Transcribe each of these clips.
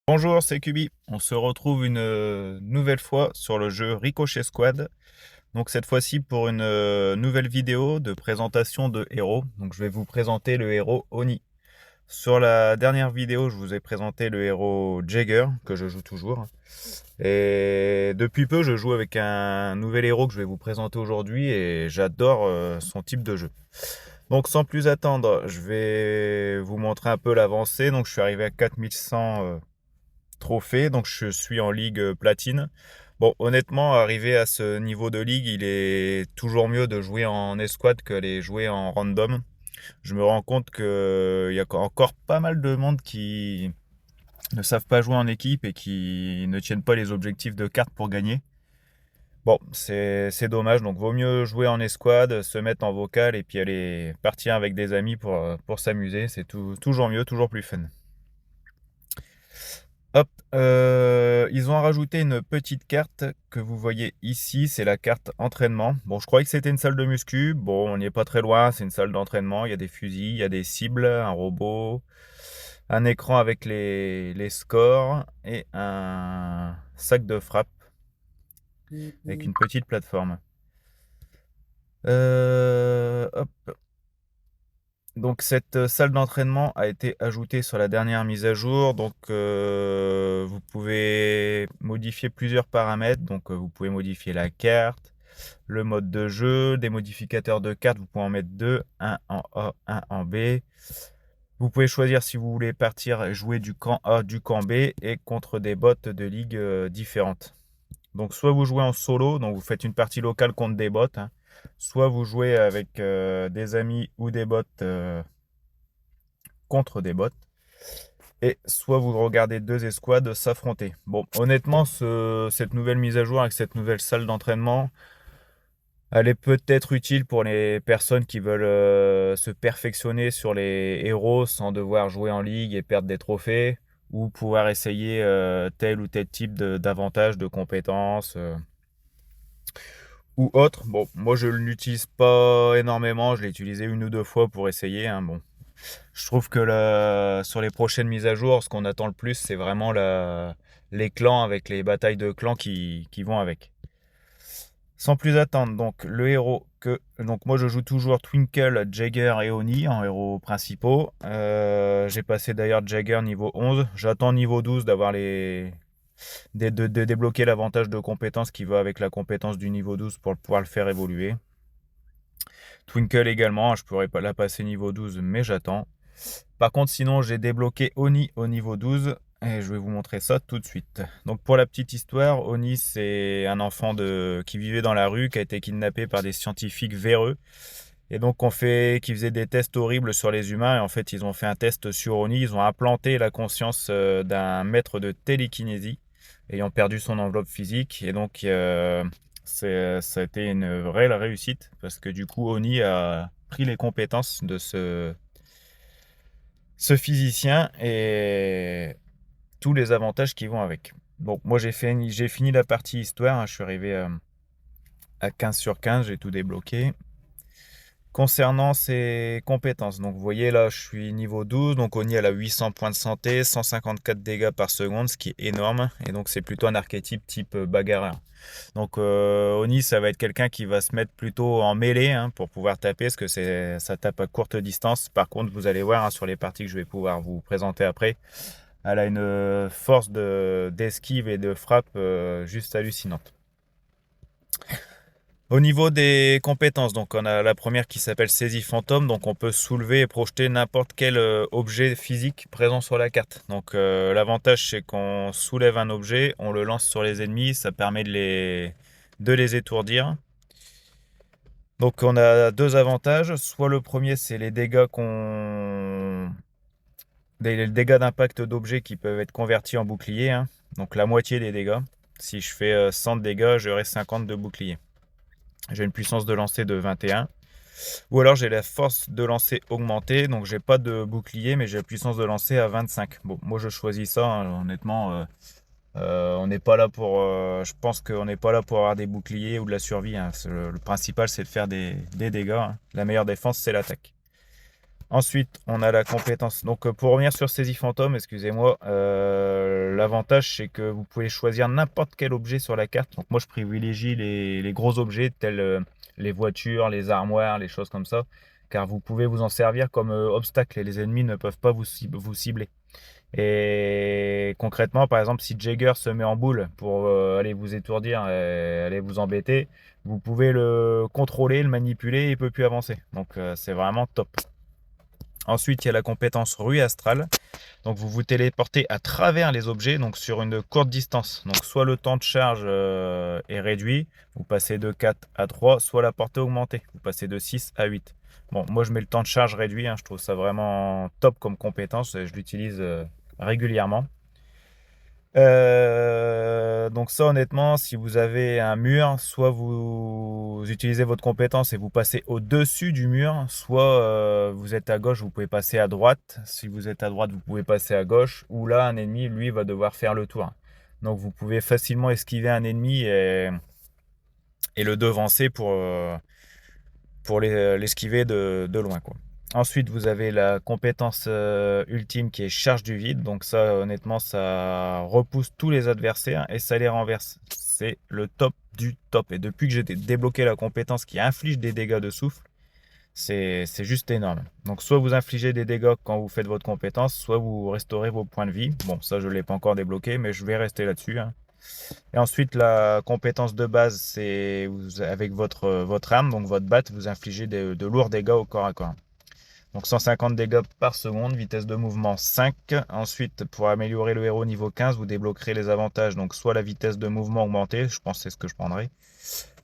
Bonjour, c'est Kubi. On se retrouve une nouvelle fois sur le jeu Ricochet Squad. Donc cette fois-ci pour une nouvelle vidéo de présentation de héros. Donc je vais vous présenter le héros Oni. Sur la dernière vidéo, je vous ai présenté le héros Jagger, que je joue toujours. Et depuis peu, je joue avec un nouvel héros que je vais vous présenter aujourd'hui et j'adore son type de jeu. Donc sans plus attendre, je vais vous montrer un peu l'avancée. Donc je suis arrivé à 4100 trophée, donc je suis en ligue platine. Bon, honnêtement, arrivé à ce niveau de ligue, il est toujours mieux de jouer en escouade que les jouer en random. Je me rends compte qu'il y a encore pas mal de monde qui ne savent pas jouer en équipe et qui ne tiennent pas les objectifs de cartes pour gagner. Bon, c'est dommage, donc vaut mieux jouer en escouade, se mettre en vocal et puis aller partir avec des amis pour s'amuser. C'est toujours mieux, toujours plus fun. Hop, ils ont rajouté une petite carte que vous voyez ici, c'est la carte entraînement. Bon, je croyais que c'était une salle de muscu. Bon, on n'y est pas très loin, c'est une salle d'entraînement. Il y a des fusils, il y a des cibles, un robot, un écran avec les scores et un sac de frappe avec une petite plateforme. Hop. Donc cette salle d'entraînement a été ajoutée sur la dernière mise à jour. Donc vous pouvez modifier plusieurs paramètres. Donc vous pouvez modifier la carte, le mode de jeu, des modificateurs de cartes. Vous pouvez en mettre deux, un en A, un en B. Vous pouvez choisir si vous voulez partir et jouer du camp A, du camp B et contre des bots de ligue différentes. Donc soit vous jouez en solo, donc vous faites une partie locale contre des bots, hein. Soit vous jouez avec des amis ou des bots contre des bots. Et soit vous regardez deux escouades s'affronter. Bon, honnêtement, cette nouvelle mise à jour avec cette nouvelle salle d'entraînement, elle est peut-être utile pour les personnes qui veulent se perfectionner sur les héros sans devoir jouer en ligue et perdre des trophées, ou pouvoir essayer tel ou tel type d'avantages, de compétences. Ou autre. Bon, moi je ne l'utilise pas énormément, je l'ai utilisé une ou deux fois pour essayer, hein. Bon, je trouve que sur les prochaines mises à jour, ce qu'on attend le plus, c'est vraiment les clans avec les batailles de clans qui vont avec. Sans plus attendre, donc le héros donc moi je joue toujours Twinkle, Jagger et Oni en héros principaux. J'ai passé d'ailleurs Jagger niveau 11. J'attends niveau 12 d'avoir de débloquer l'avantage de compétence qui va avec la compétence du niveau 12 pour pouvoir le faire évoluer. Twinkle également, je pourrais pas la passer niveau 12, mais j'attends. Par contre, sinon, j'ai débloqué Oni au niveau 12 et je vais vous montrer ça tout de suite. Donc, pour la petite histoire, Oni, c'est un enfant qui vivait dans la rue, qui a été kidnappé par des scientifiques véreux. Et donc, qui faisaient des tests horribles sur les humains. Et en fait, ils ont fait un test sur Oni. Ils ont implanté la conscience d'un maître de télékinésie, ayant perdu son enveloppe physique. Et donc, ça a été une vraie réussite parce que du coup, Oni a pris les compétences de ce physicien et tous les avantages qui vont avec. Donc moi j'ai fini la partie histoire, hein. Je suis arrivé à 15 sur 15, j'ai tout débloqué. Concernant ses compétences, donc vous voyez là je suis niveau 12, donc Oni elle a 800 points de santé, 154 dégâts par seconde, ce qui est énorme, et donc c'est plutôt un archétype type bagarreur. Donc Oni ça va être quelqu'un qui va se mettre plutôt en mêlée, hein, pour pouvoir taper, parce que ça tape à courte distance. Par contre vous allez voir, hein, sur les parties que je vais pouvoir vous présenter après, elle a une force d'esquive et de frappe juste hallucinante. Au niveau des compétences, donc on a la première qui s'appelle saisie fantôme, donc on peut soulever et projeter n'importe quel objet physique présent sur la carte. Donc l'avantage c'est qu'on soulève un objet, on le lance sur les ennemis, ça permet de les étourdir. Donc on a deux avantages, soit le premier c'est les dégâts d'impact d'objets qui peuvent être convertis en bouclier, hein. Donc la moitié des dégâts. Si je fais 100 de dégâts, j'aurai 50 de bouclier. J'ai une puissance de lancer de 21. Ou alors j'ai la force de lancer augmentée, donc j'ai pas de bouclier, mais j'ai la puissance de lancer à 25. Bon, moi je choisis ça, hein, honnêtement. On n'est pas là je pense qu'on n'est pas là pour avoir des boucliers ou de la survie, hein. Le principal c'est de faire des dégâts, hein. La meilleure défense c'est l'attaque. Ensuite, on a la compétence. Donc, pour revenir sur saisie fantôme, excusez-moi, l'avantage c'est que vous pouvez choisir n'importe quel objet sur la carte. Donc, moi je privilégie les gros objets tels les voitures, les armoires, les choses comme ça, car vous pouvez vous en servir comme obstacle et les ennemis ne peuvent pas vous cibler. Et concrètement, par exemple, si Jagger se met en boule pour aller vous étourdir et aller vous embêter, vous pouvez le contrôler, le manipuler et il ne peut plus avancer. Donc, c'est vraiment top. Ensuite, il y a la compétence rue astrale. Donc, vous vous téléportez à travers les objets, donc sur une courte distance. Donc, soit le temps de charge est réduit, vous passez de 4 à 3, soit la portée augmentée, vous passez de 6 à 8. Bon, moi, je mets le temps de charge réduit, hein, je trouve ça vraiment top comme compétence, et je l'utilise régulièrement. Donc ça, honnêtement, si vous avez un mur, soit vous utilisez votre compétence et vous passez au-dessus du mur, soit vous êtes à gauche, vous pouvez passer à droite. Si vous êtes à droite, vous pouvez passer à gauche. Ou là, un ennemi, lui, va devoir faire le tour. Donc vous pouvez facilement esquiver un ennemi et le devancer pour l'esquiver de loin, quoi. Ensuite, vous avez la compétence ultime qui est charge du vide. Donc ça, honnêtement, ça repousse tous les adversaires et ça les renverse. C'est le top du top. Et depuis que j'ai débloqué la compétence qui inflige des dégâts de souffle, c'est juste énorme. Donc soit vous infligez des dégâts quand vous faites votre compétence, soit vous restaurez vos points de vie. Bon, ça, je ne l'ai pas encore débloqué, mais je vais rester là-dessus, hein. Et ensuite, la compétence de base, c'est avec votre arme, donc votre batte, vous infligez de lourds dégâts au corps à corps. Donc 150 dégâts par seconde, vitesse de mouvement 5. Ensuite, pour améliorer le héros niveau 15, vous débloquerez les avantages, donc soit la vitesse de mouvement augmentée, je pense que c'est ce que je prendrai,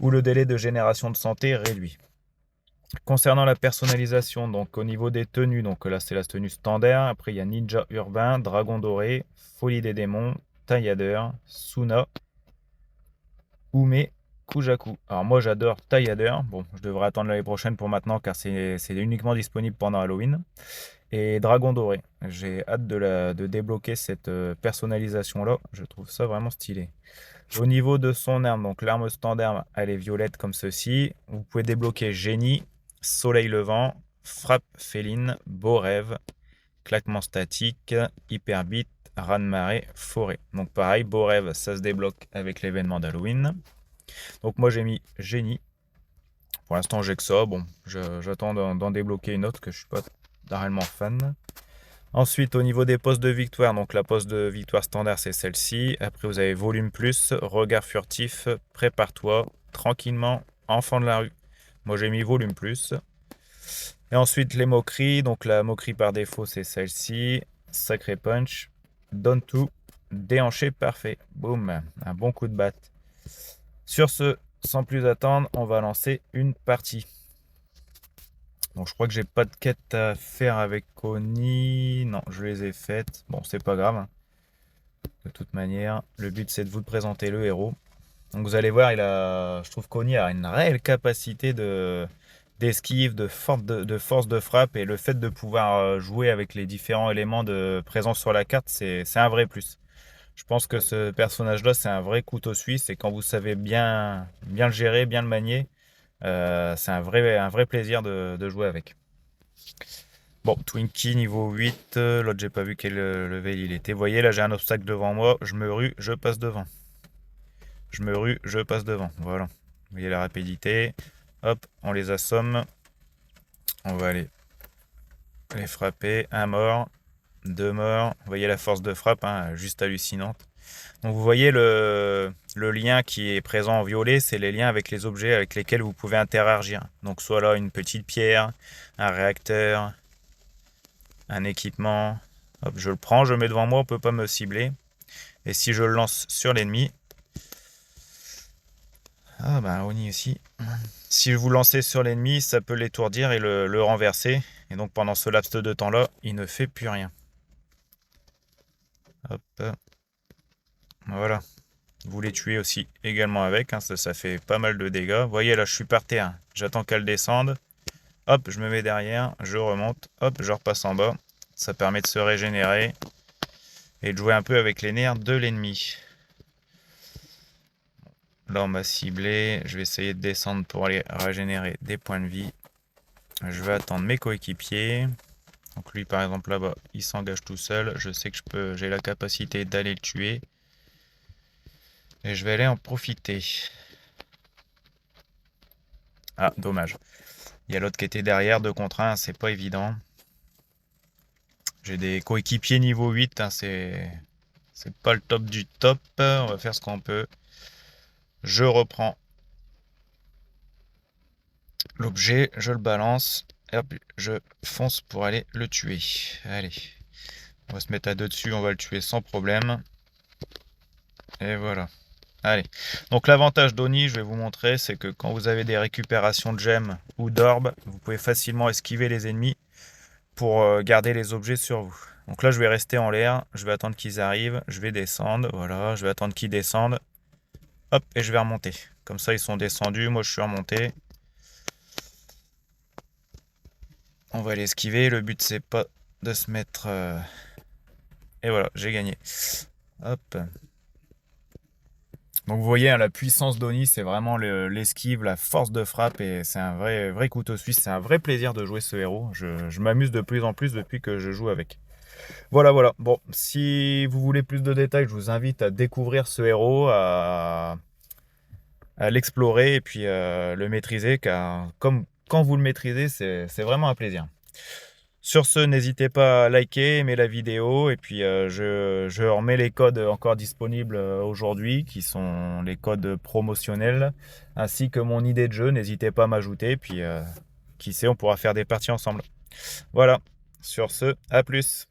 ou le délai de génération de santé réduit. Concernant la personnalisation, donc au niveau des tenues, donc là c'est la tenue standard, après il y a Ninja Urbain, Dragon Doré, Folie des Démons, Tailladeur, Suna, Ume, Kujaku. Alors moi j'adore Tailladeur, bon je devrais attendre l'année prochaine pour maintenant car c'est uniquement disponible pendant Halloween. Et Dragon Doré, j'ai hâte de débloquer cette personnalisation là, je trouve ça vraiment stylé. Au niveau de son arme, donc l'arme standard elle est violette comme ceci. Vous pouvez débloquer Génie, Soleil Levant, Frappe Féline, Beau Rêve, Claquement Statique, Hyper Beat, Raz-de-marée, Forêt. Donc pareil, Beau Rêve ça se débloque avec l'événement d'Halloween. Donc moi j'ai mis Génie. Pour l'instant j'ai que ça. Bon, j'attends d'en débloquer une autre que je suis pas réellement fan. Ensuite au niveau des postes de victoire, donc la poste de victoire standard c'est celle-ci. Après vous avez volume plus, regard furtif, prépare-toi, tranquillement, enfant de la rue. Moi j'ai mis volume plus. Et ensuite les moqueries, donc la moquerie par défaut c'est celle-ci. Sacré punch, donne tout, déhanché parfait. Boum, un bon coup de batte. Sur ce, sans plus attendre, on va lancer une partie. Donc je crois que j'ai pas de quête à faire avec Connie. Non, je les ai faites. Bon, c'est pas grave, hein. De toute manière, le but c'est de vous présenter le héros. Donc vous allez voir, je trouve qu'Oni a une réelle capacité d'esquive, de force de frappe, et le fait de pouvoir jouer avec les différents éléments de présence sur la carte, c'est un vrai plus. Je pense que ce personnage-là, c'est un vrai couteau suisse, et quand vous savez bien le gérer, bien le manier, c'est un vrai plaisir de jouer avec. Bon, Twinkie niveau 8, l'autre j'ai pas vu quel level il était. Vous voyez, là j'ai un obstacle devant moi, je me rue, je passe devant. Je me rue, je passe devant. Voilà. Vous voyez la rapidité. Hop, on les assomme. On va aller les frapper. Un mort, deux morts. Vous voyez la force de frappe, hein, juste hallucinante. Donc vous voyez le lien qui est présent en violet, c'est les liens avec les objets avec lesquels vous pouvez interagir. Donc soit là une petite pierre, un réacteur, un équipement. Hop, je le prends, je le mets devant moi, on ne peut pas me cibler. Et si je le lance sur l'ennemi, ah bah Oni aussi. Si vous lancez sur l'ennemi, ça peut l'étourdir et le renverser. Et donc pendant ce laps de temps-là, il ne fait plus rien. Hop. Voilà. Vous les tuez aussi également avec, hein, ça fait pas mal de dégâts. Vous voyez là, je suis par terre. J'attends qu'elle descende. Hop, je me mets derrière, je remonte. Hop, je repasse en bas. Ça permet de se régénérer et de jouer un peu avec les nerfs de l'ennemi. Là, on m'a ciblé. Je vais essayer de descendre pour aller régénérer des points de vie. Je vais attendre mes coéquipiers. Donc lui par exemple là-bas, il s'engage tout seul. Je sais que j'ai la capacité d'aller le tuer. Et je vais aller en profiter. Ah, dommage. Il y a l'autre qui était derrière, 2 contre 1, c'est pas évident. J'ai des coéquipiers niveau 8, hein, c'est pas le top du top. On va faire ce qu'on peut. Je reprends l'objet, je le balance. Et hop, je fonce pour aller le tuer. Allez, on va se mettre à deux dessus, on va le tuer sans problème. Et voilà. Allez. Donc l'avantage d'Oni, je vais vous montrer, c'est que quand vous avez des récupérations de gemmes ou d'orbes, vous pouvez facilement esquiver les ennemis pour garder les objets sur vous. Donc là, je vais rester en l'air, je vais attendre qu'ils arrivent, je vais descendre, voilà, je vais attendre qu'ils descendent. Hop, et je vais remonter. Comme ça, ils sont descendus, moi je suis remonté. On va l'esquiver, le but c'est pas de se mettre... Et voilà, j'ai gagné. Hop. Donc vous voyez, hein, la puissance d'Oni, c'est vraiment l'esquive, la force de frappe, et c'est un vrai couteau suisse. C'est un vrai plaisir de jouer ce héros. Je m'amuse de plus en plus depuis que je joue avec. Voilà, voilà. Bon, si vous voulez plus de détails, je vous invite à découvrir ce héros, à l'explorer et puis le maîtriser, car comme quand vous le maîtrisez, c'est vraiment un plaisir. Sur ce, n'hésitez pas à liker, aimer la vidéo, et puis je remets les codes encore disponibles aujourd'hui, qui sont les codes promotionnels, ainsi que mon idée de jeu. N'hésitez pas à m'ajouter, puis qui sait, on pourra faire des parties ensemble. Voilà, sur ce, à plus.